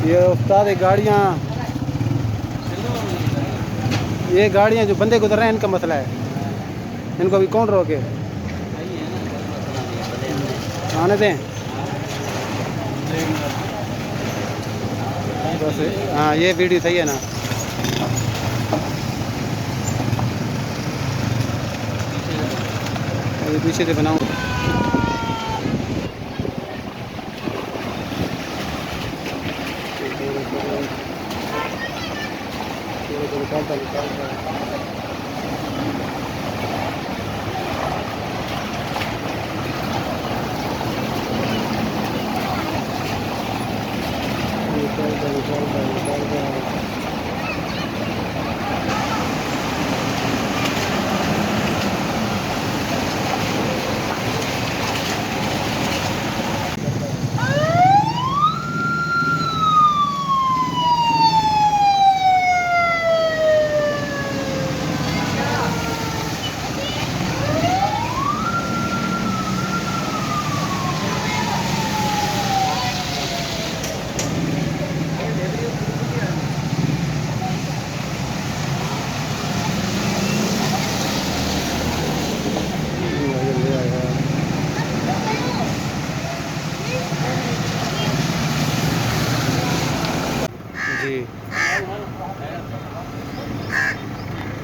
ये उस्ताद ये गाड़ियाँ जो बंदे गुजर रहे हैं इनका मसला है, इनको अभी कौन रोके? आने दें बस। हाँ ये वीडियो सही है ना। ये पीछे से बनाऊँ। जी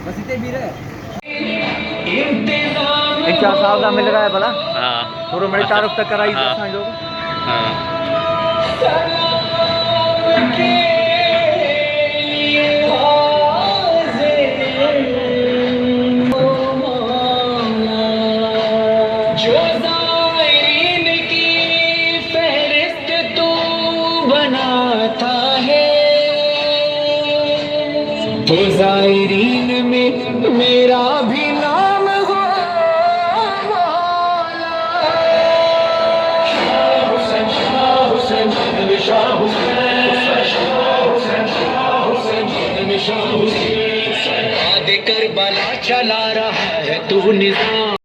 बस इतने भी रहे। एक 4 साल का मिल रहा है भला। हाँ पूरा मेरी तारुफ तक कराई। हाँ लोग। हाँ तो ज़ायरीन में मेरा भी नाम हो करबला चला रहा है तू निज़ाम।